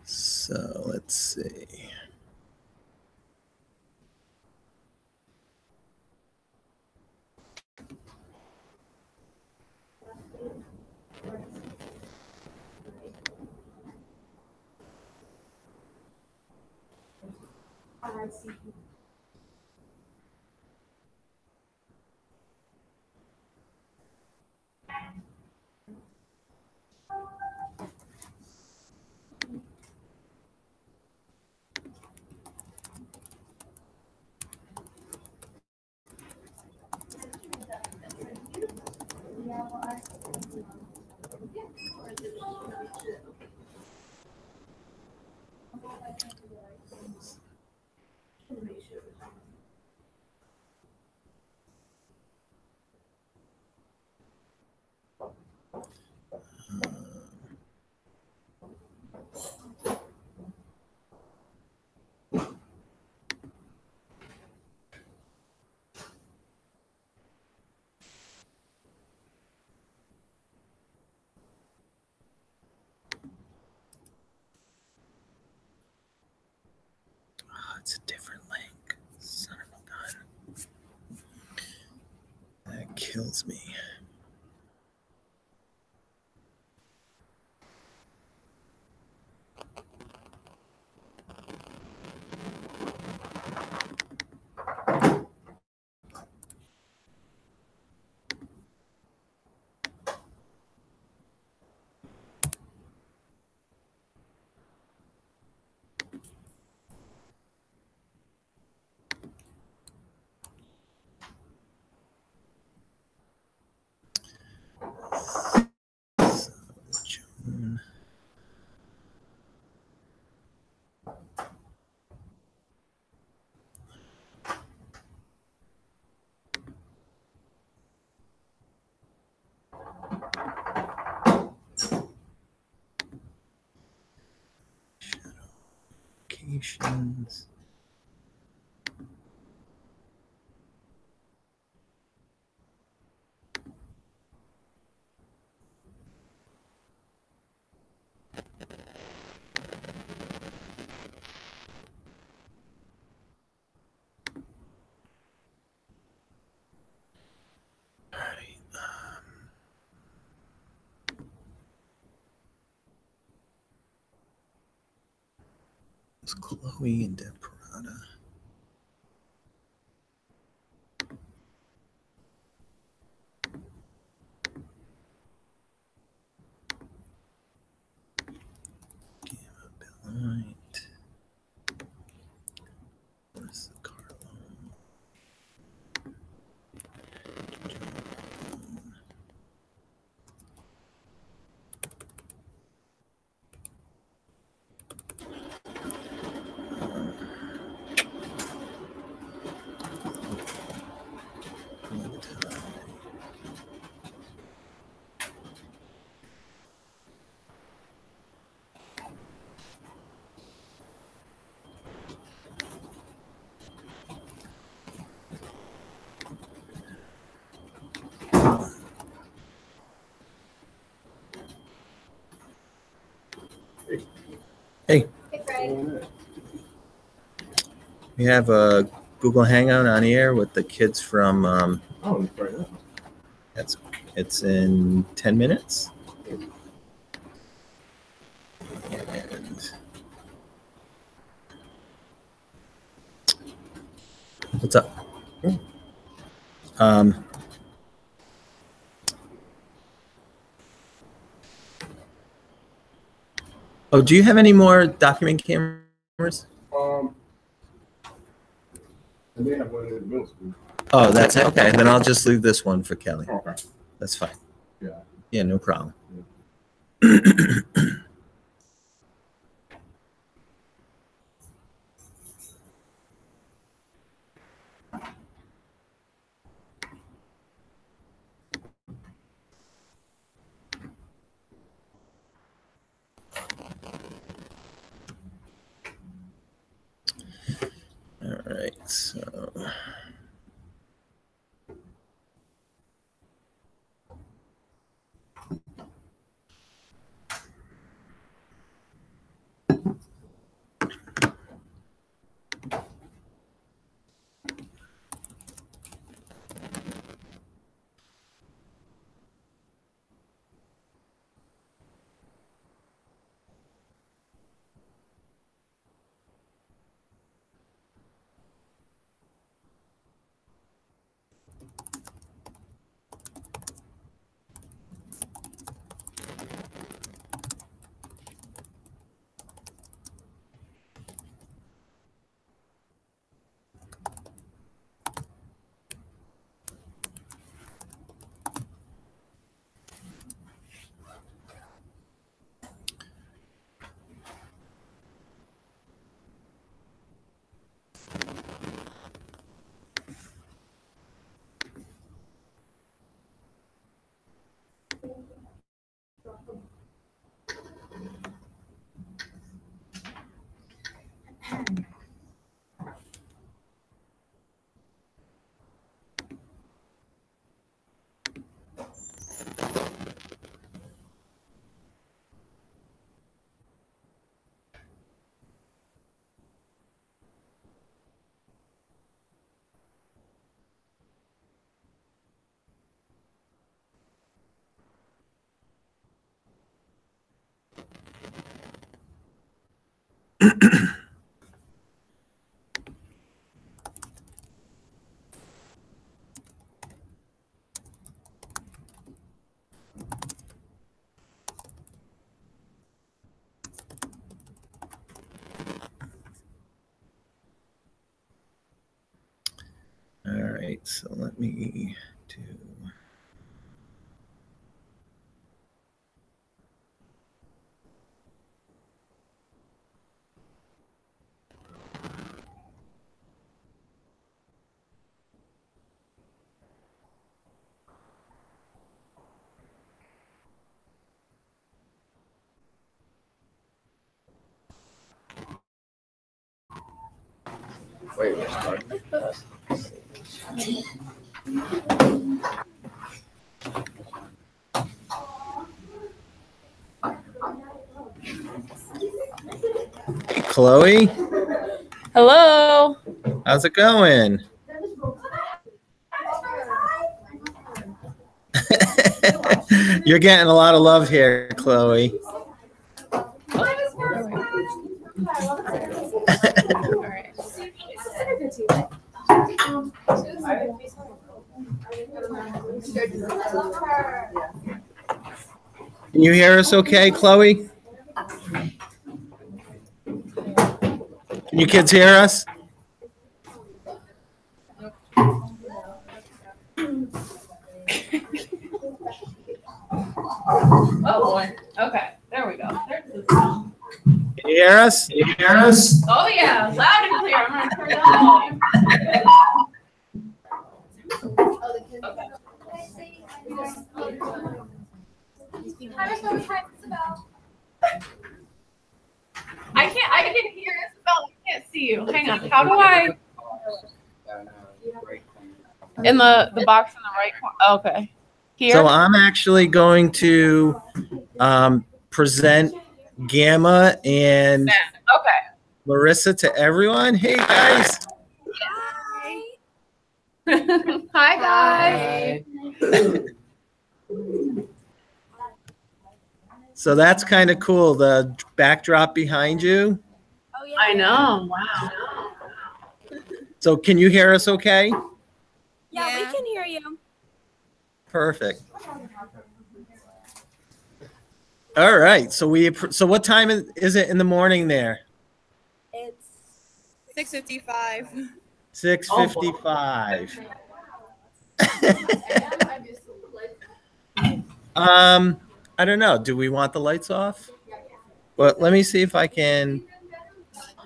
So let's see. It's a different link. Son of a gun. That kills me. Notifications. All right. It's Chloe and Deprada. Gamma Bellite. Where's the Carlo? Hey. Hey, Fred. We have a Google Hangout on air with the kids from. Oh, right now. It's in 10 minutes. And what's up? Oh, do you have any more document cameras? And they have one in the middle school. Oh, that's it. Okay, then I'll just leave this one for Kelly. Okay. That's fine. Yeah. Yeah, no problem. So. All right, so let me do. Wait, we're starting. Hey, Chloe, Hello. how's it going? You're getting a lot of love here, Chloe. Can you hear us okay, Chloe? Can you kids hear us? Oh boy. Okay. There we go. Can you hear us? Can you hear us? Oh yeah, loud and clear. I'm gonna turn down the volume. I can hear Isabel. I can't see you. Hang on. How do I? In the box in the right corner. Okay. Here. So I'm actually going to present Gamma and Okay. Marissa to everyone. Hey, guys. Hi guys. So that's kind of cool, the backdrop behind you. Oh, yeah. I know. Wow. So can you hear us okay? Yeah, we can hear you. Perfect. All right. So what time is it in the morning there? It's 6:55. 6:55. I don't know. Do we want the lights off? Well, let me see if I can.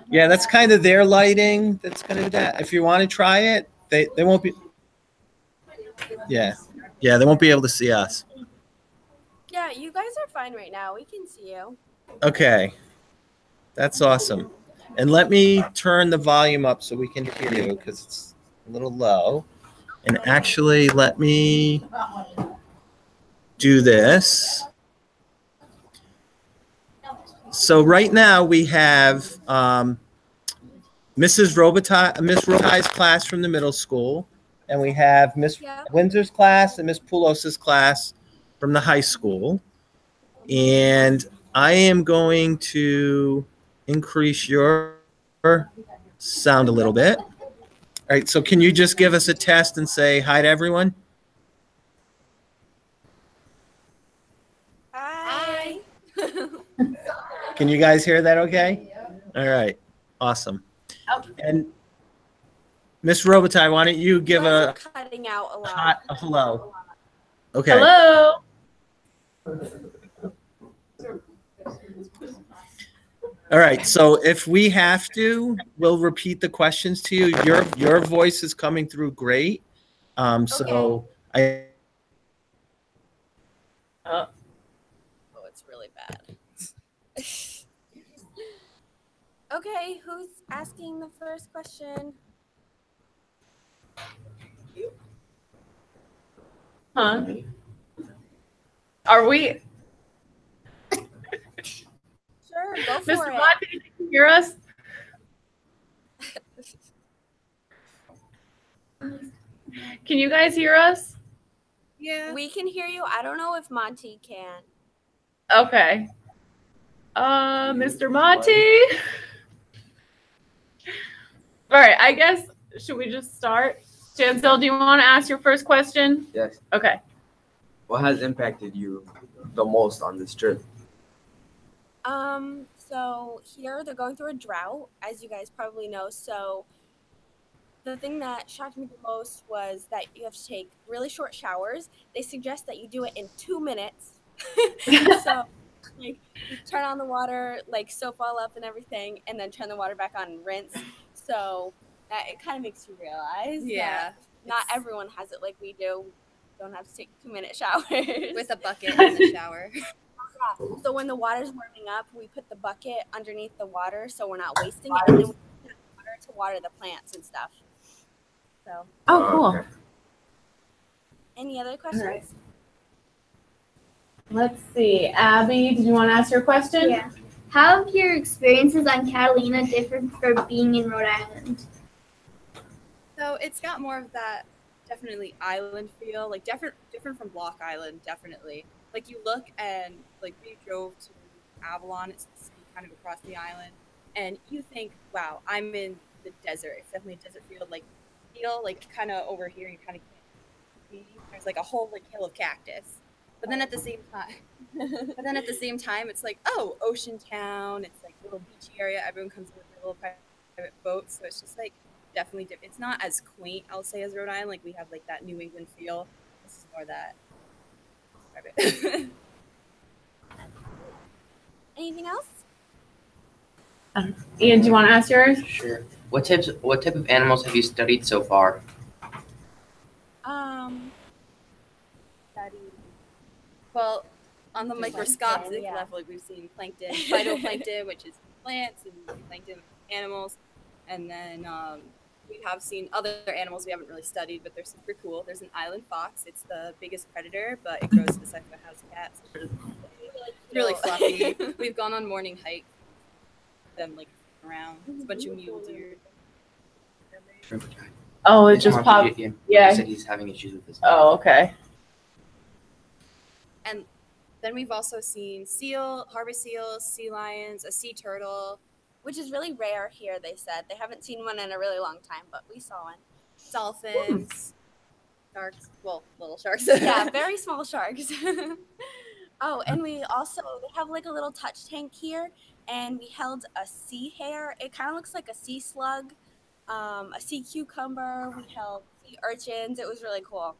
Yeah, that's kind of their lighting. That's kind of that. If you want to try it, they won't be. Yeah, they won't be able to see us. Yeah, you guys are fine right now. We can see you. Okay, that's awesome. And let me turn the volume up so we can hear you because it's a little low. And actually, let me do this. So right now we have Miss Robitaille's class from the middle school, and we have Miss Windsor's class and Miss Poulos's class from the high school. And I am going to increase your sound a little bit. All right, so can you just give us a test and say hi to everyone? Hi. Can you guys hear that okay? All right, awesome. And Miss Robitaille, why don't you give a cutting out a lot. A hello? Okay. Hello. All right, so if we have to, we'll repeat the questions to you. Your voice is coming through great. So Oh, it's really bad. Okay, who's asking the first question? Huh? Are we? Sure, go for Mr. it. Monty, can you hear us? Can you guys hear us? Yeah. We can hear you. I don't know if Monty can. Okay. Mr. Monty. All right, I guess, should we just start? Chancel, do you want to ask your first question? Yes. Okay. What has impacted you the most on this trip? So here they're going through a drought, as you guys probably know. So the thing that shocked me the most was that you have to take really short showers. They suggest that you do it in 2 minutes. So like you turn on the water, like soap all up and everything, and then turn the water back on and rinse. So that it kind of makes you realize that not everyone has it like we do. Don't have to take 2-minute showers with a bucket in the shower. So when the water's warming up, we put the bucket underneath the water so we're not wasting it, and then we put water to water the plants and stuff. So. Oh, cool. Okay. Any other questions? Right. Let's see. Abby, did you want to ask your question? Yeah. How have your experiences on Catalina differed from being in Rhode Island? So it's got more of that definitely island feel, like different from Block Island, definitely. Like you look and like we drove to Avalon, it's the sea kind of across the island, and you think, wow, I'm in the desert. It's definitely a desert feel like kind of over here you kind of can't see. There's like a whole like hill of cactus. But then at the same time, it's like, oh, ocean town. It's like a little beachy area. Everyone comes with their little private boats, so it's just like definitely different. It's not as quaint, I'll say, as Rhode Island. Like we have like that New England feel. This is more that. Anything else? Ian, do you want to ask yours? Sure. What type of animals have you studied so far? Well, on the microscopic level, like we've seen plankton, phytoplankton, which is plants, and plankton, animals, and then we have seen other animals we haven't really studied, but they're super cool. There's an island fox. It's the biggest predator, but it grows to the size of a house cat. So it's really fluffy. We've gone on morning hike. Them like around. It's a bunch of mule deer. Oh, it just popped. Yeah. He said he's having issues with this. Oh, okay. And then we've also seen harbor seals, sea lions, a sea turtle. Which is really rare here, they said. They haven't seen one in a really long time, but we saw one. Dolphins, sharks, well, little sharks. Yeah, very small sharks. Oh, and we have like a little touch tank here, and we held a sea hare. It kind of looks like a sea slug, a sea cucumber. We held sea urchins. It was really cool.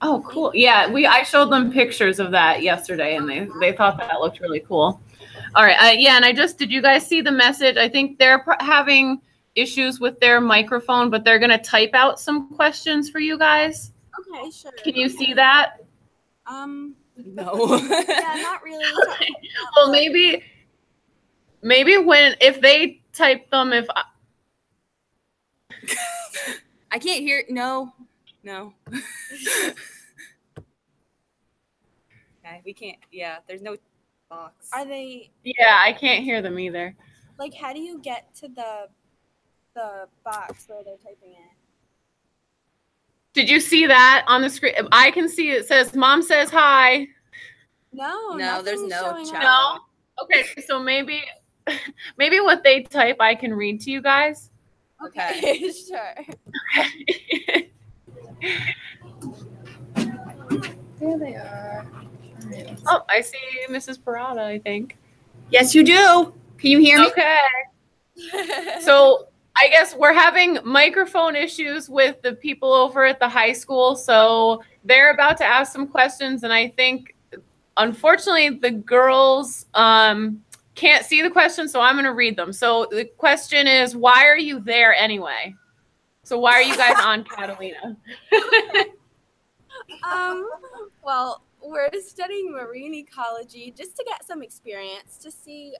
Oh, cool. Yeah, I showed them pictures of that yesterday, and they thought that looked really cool. All right. Yeah, and did you guys see the message? I think they're having issues with their microphone, but they're going to type out some questions for you guys. Okay, sure. Can you see that? No. Yeah, not really. Well, maybe maybe if they type them, if I can't hear. No. Okay, we can't. Yeah, there's no box. Are they yeah, I can't hear them either. like? How do you get to the box where they're typing it? Did you see that on the screen? I can see it says "Mom says hi." No, there's nothing's no showing chat. up. No. Okay, so maybe what they type I can read to you guys. Okay. Sure. There they are. Oh, I see Mrs. Parada, I think. Yes, you do. Can you hear me? Okay. So I guess we're having microphone issues with the people over at the high school. So they're about to ask some questions. And I think, unfortunately, the girls can't see the questions. So I'm going to read them. So the question is, why are you there anyway? So why are you guys on Catalina? Well, we're studying marine ecology just to get some experience, to see,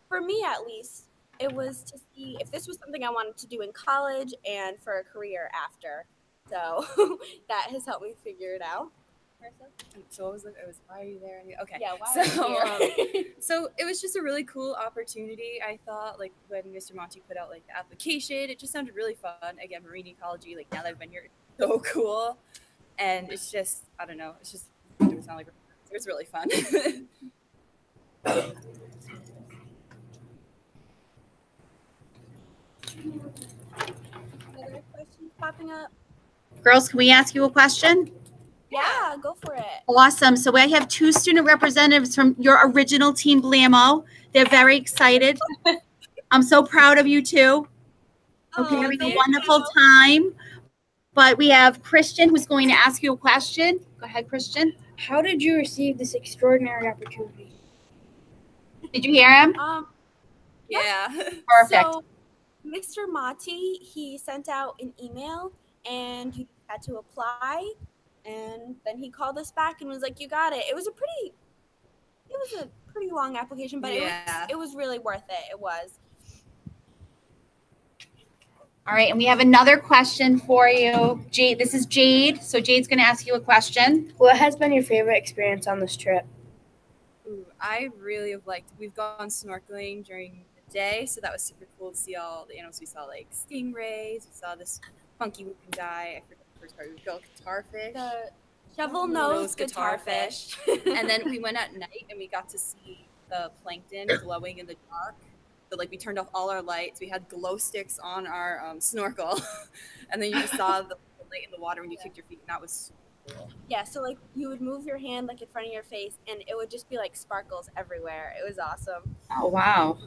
for me at least, it was to see if this was something I wanted to do in college and for a career after. So that has helped me figure it out. So what was it? It was, why are you there? Okay. Yeah, why are you here? So it was just a really cool opportunity. I thought, like, when Mr. Monty put out like the application, it just sounded really fun. Again, marine ecology, like now that I've been here, it's so cool. And it's just, I don't know, it would sound like it was really fun. Other questions popping up? Girls, can we ask you a question? Yeah, go for it. Awesome. So I have 2 student representatives from your original team, Blamo. They're very excited. I'm so proud of you two. Okay, Oh, having a thank wonderful you. time. But we have Christian who's going to ask you a question. Go ahead, Christian. How did you receive this extraordinary opportunity? Did you hear him? Yeah. Perfect. So, Mr. Monty, he sent out an email, and you had to apply, and then he called us back and was like, "You got it." It was a pretty long application, but Yeah. it was really worth it. It was. All right, and we have another question for you. Jade, this is Jade. So Jade's going to ask you a question. What has been your favorite experience on this trip? Ooh, I really have we've gone snorkeling during the day, so that was super cool to see all the animals. We saw like stingrays, we saw this funky looking guy. I forget the first part. We saw guitarfish. The shovel-nosed guitarfish. And then we went at night and we got to see the plankton glowing in the dark. So like we turned off all our lights. We had glow sticks on our snorkel, and then you just saw the light in the water when you kicked your feet, and that was super cool. Yeah, so like you would move your hand like in front of your face, and it would just be like sparkles everywhere. It was awesome. Oh, wow.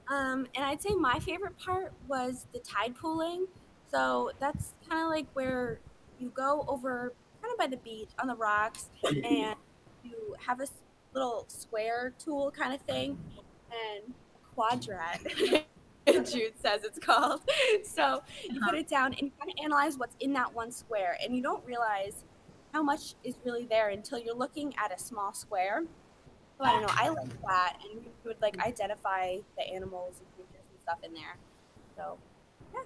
And I'd say my favorite part was the tide pooling. So that's kind of like where you go over kind of by the beach on the rocks, and you have a little square tool kind of thing, and quadrant, Jude says it's called. So you put it down and you kind of analyze what's in that one square, and you don't realize how much is really there until you're looking at a small square. So I don't know, I like that, and you would like identify the animals and creatures and stuff in there. So yeah.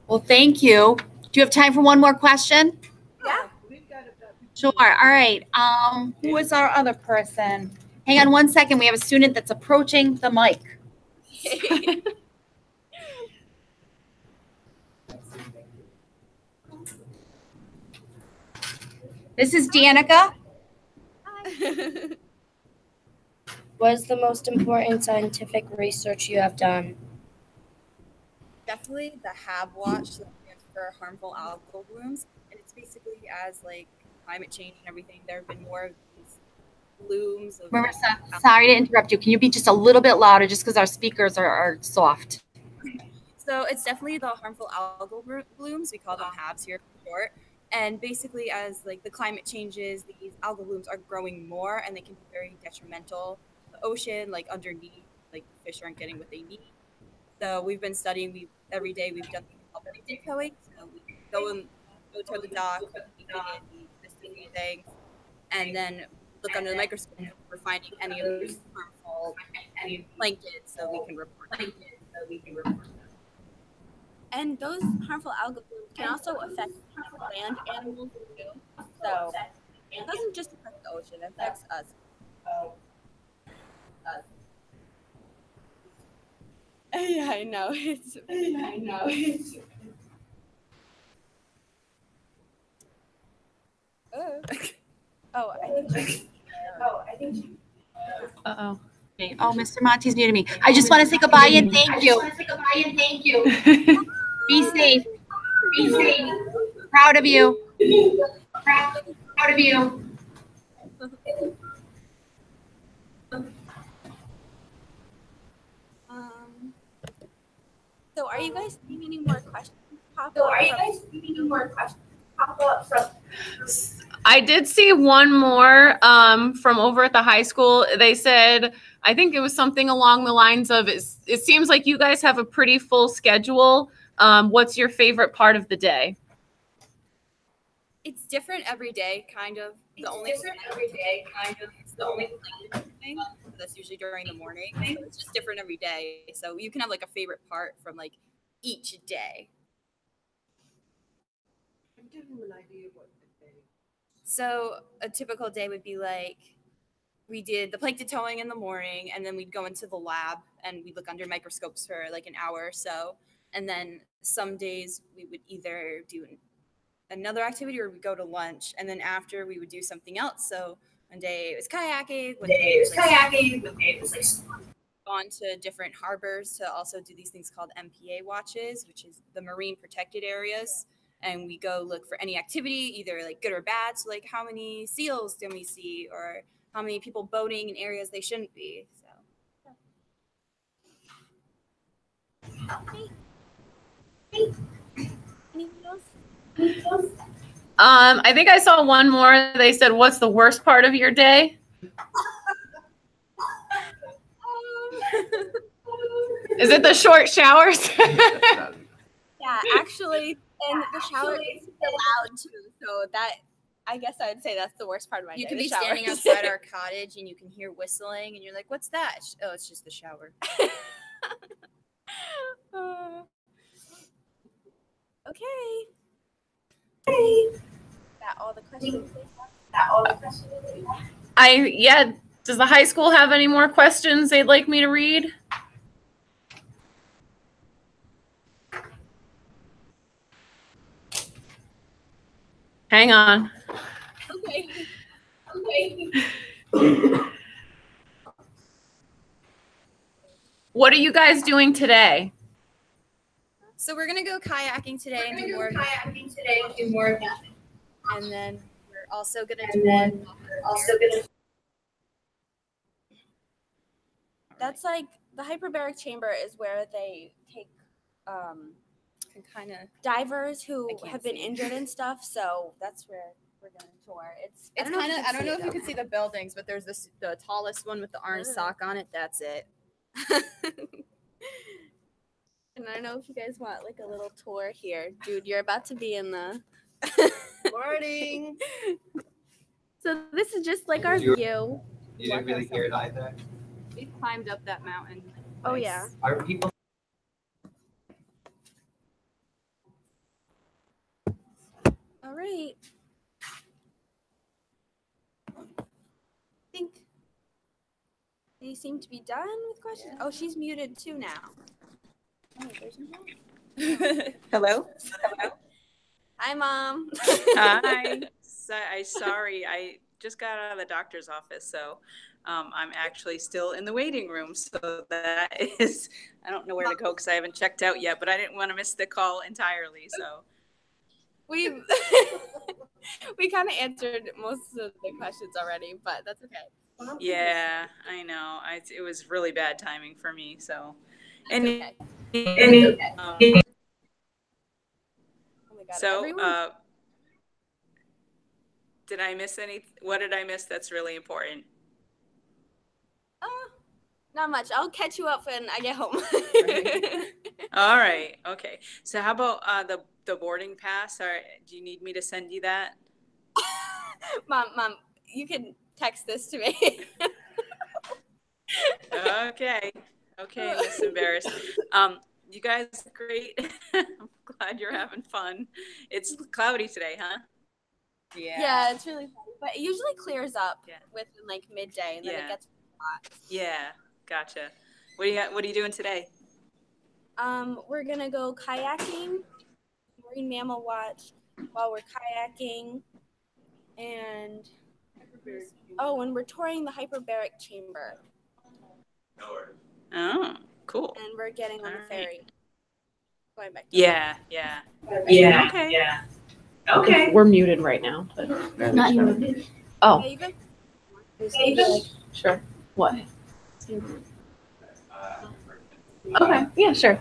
Well, thank you. Do you have time for one more question? Yeah. Sure. All right. Who is our other person? Hang on one second. We have a student that's approaching the mic. This is Danica. What is the most important scientific research you have done? Definitely the HAB watch, so for harmful algal blooms, and it's basically as like climate change and everything. There have been more of these blooms. Of Marissa, sorry to interrupt you. Can you be just a little bit louder just because our speakers are soft? So it's definitely the harmful algal blooms. We call them HABs here for short. And basically, as like the climate changes, these algal blooms are growing more, and they can be very detrimental to the ocean. Like underneath, like the fish aren't getting what they need. So we've been studying. Every day we've done decoing. So we go to the dock, we listen to things, and then look under the microscope if we're finding any of those harmful plankton, so we can report them. And those harmful algal blooms can also affect land animals too. So it doesn't just affect the ocean; it affects us. Yeah, I know. Oh, I think she. Uh-oh. Oh, Mr. Monty's muted me. I just want to say goodbye and thank you. Be safe. Proud of you. So are you guys seeing any more questions pop up from I did see one more from over at the high school. They said, I think it was something along the lines of, it seems like you guys have a pretty full schedule. What's your favorite part of the day? It's different every day, kind of. It's the only thing. That's usually during the morning. So it's just different every day. So you can have like a favorite part from like each day. Give them an idea of what the day. So a typical day would be like, we did the plankton towing in the morning, and then we'd go into the lab and we'd look under microscopes for like an hour or so. And then some days we would either do another activity or we'd go to lunch. And then after we would do something else. So one day it was kayaking, one day it was like gone to different harbors to also do these things called MPA watches, which is the marine protected areas. And we go look for any activity, either like good or bad. So like how many seals do we see, or how many people boating in areas they shouldn't be. So anything else? I think I saw one more. They said, what's the worst part of your day? Is it the short showers? Yeah, actually, and the shower is loud too. So that, I guess I would say that's the worst part of my day. you can be the shower. standing outside our cottage and you can hear whistling and you're like, what's that? Oh, it's just the shower. Okay. That all the questions? Does the high school have any more questions they'd like me to read? Hang on. Okay. What are you guys doing today? So we're gonna go kayaking today and do more of that. And then we're also gonna do That's like the hyperbaric chamber is where they take kind of divers who have been injured and stuff. So that's where we're gonna tour. It's kind of, I don't know if you can see the buildings, but there's the tallest one with the orange sock on it. That's it. And I don't know if you guys want like a little tour here. Dude, you're about to be in the Morning. So this is just like our view. You didn't really hear it either. We've climbed up that mountain. Oh yeah. Are people? All right. I think they seem to be done with questions. Yeah. Oh, she's muted too now. Oh, there's no Hello? Hi, Mom. Hi. Sorry, I just got out of the doctor's office, so I'm actually still in the waiting room. So that is, I don't know where to go because I haven't checked out yet, but I didn't want to miss the call entirely. So we kind of answered most of the questions already, but that's okay. yeah, I know. It was really bad timing for me. So, and okay. Oh my God, so did I miss any? What did I miss that's really important? Not much. I'll catch you up when I get home. All right. Okay. So how about the boarding pass? Or do you need me to send you that? Mom, you can text this to me. Okay. Okay, Miss Embarrassed. You guys are great. I'm glad you're having fun. It's cloudy today, huh? Yeah, it's really funny. But it usually clears up within like midday and then it gets hot. Yeah, gotcha. What are you doing today? We're gonna go kayaking, marine mammal watch while we're kayaking, and and we're touring the hyperbaric chamber. Oh, cool. And we're getting on the ferry. Going back to Yeah. Okay. Okay. We're muted right now. But... Not you. Oh. Ava? Sure. What? Okay. Yeah, sure.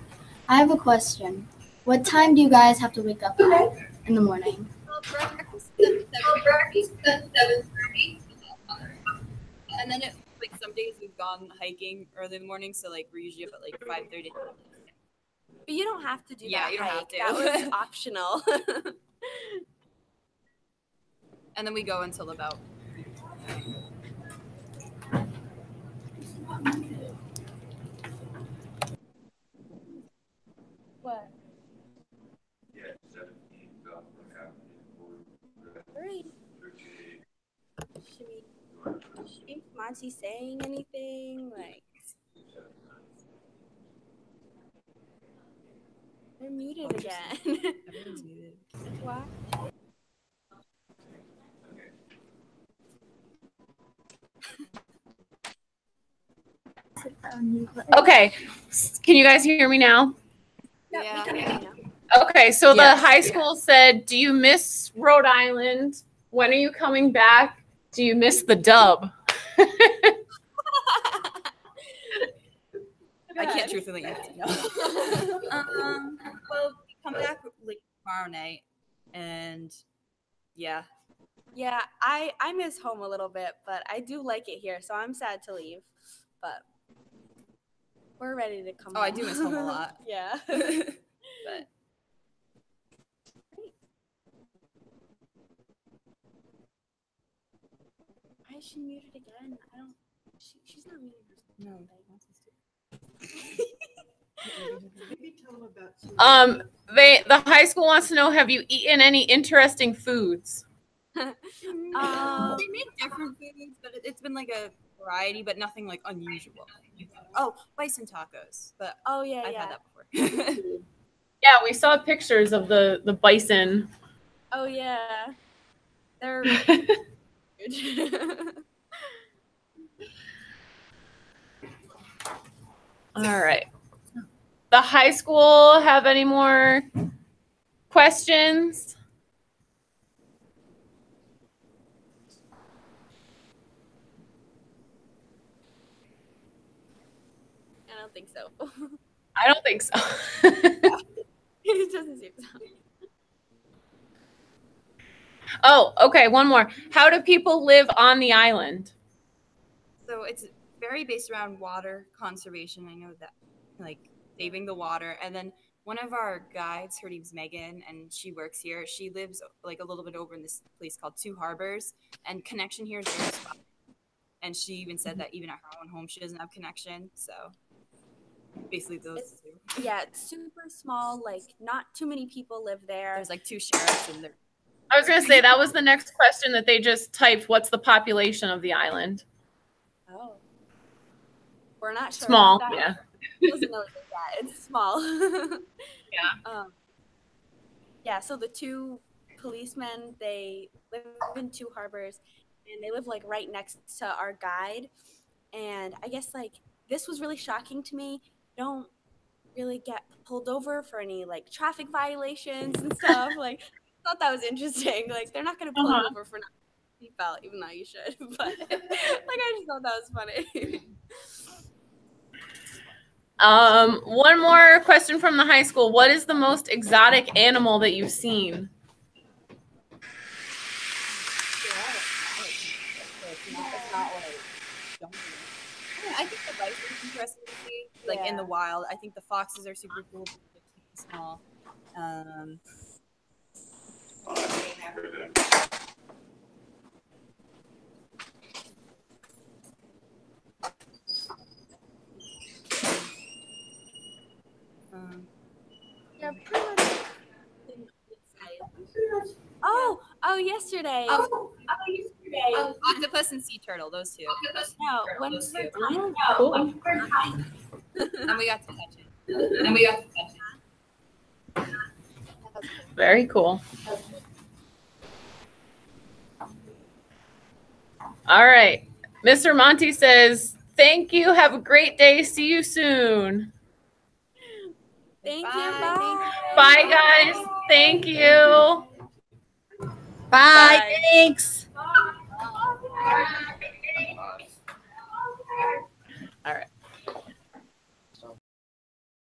I have a question. What time do you guys have to wake up at in the morning? And then like some days we've gone hiking early in the morning, so like we're usually up at like 5:30. But you don't have to do that. Yeah, you don't have to. That was optional. And then we go until about. What? Hurry. Should Monty saying anything? Like, they're muted again. Everyone's muted. Why? Okay. Can you guys hear me now? Yeah. We can hear you now. Okay, so the high school said, do you miss Rhode Island? When are you coming back? Do you miss the dub? I can't truthfully answer. No. Well, we come back like tomorrow night, and yeah. Yeah, I miss home a little bit, but I do like it here, so I'm sad to leave. But we're ready to come home. I do miss home a lot. Yeah. But why is she muted again? I don't. She's not muted herself. no. Maybe tell them about The high school wants to know, have you eaten any interesting foods? They make different foods, but it's been like a variety, but nothing like unusual. Oh, bison tacos, but yeah, I've yeah. had that before. Yeah, we saw pictures of the bison. Oh yeah, they're. All right. The high school have any more questions? I don't think so. I don't think so. It doesn't seem so. Oh, okay. One more. How do people live on the island? So it's very based around water conservation. I know that, like saving the water. And then one of our guides, her name's Megan, and she works here. She lives like a little bit over in this place called Two Harbors, and connection here is very spotty. And she even said that even at her own home, she doesn't have connection. So basically those two. Yeah, it's super small. Like not too many people live there. There's like 2 sheriffs and they're. I was going to say that was the next question that they just typed. What's the population of the island? Oh. We're not sure. Small, about that. yeah. It doesn't know that. It's small. Yeah. Yeah, so the 2 policemen, they live in Two Harbors, and they live like right next to our guide. And I guess like this was really shocking to me. Don't really get pulled over for any like traffic violations and stuff. Like I thought that was interesting. Like they're not gonna pull you over for not seatbelt, even though you should. But like I just thought that was funny. One more question from the high school. What is the most exotic animal that you've seen? I think the bison is interesting to see, like in the wild. I think the foxes are super cool, but they're small. Yeah, pretty much. Oh, yesterday. Octopus and sea turtle, those two. No, when we were done. Cool. And we got to touch it. Very cool. All right. Mr. Monty says, thank you. Have a great day. See you soon. Thank you. Bye. Bye, guys. Thank you. Bye. Thanks. All right.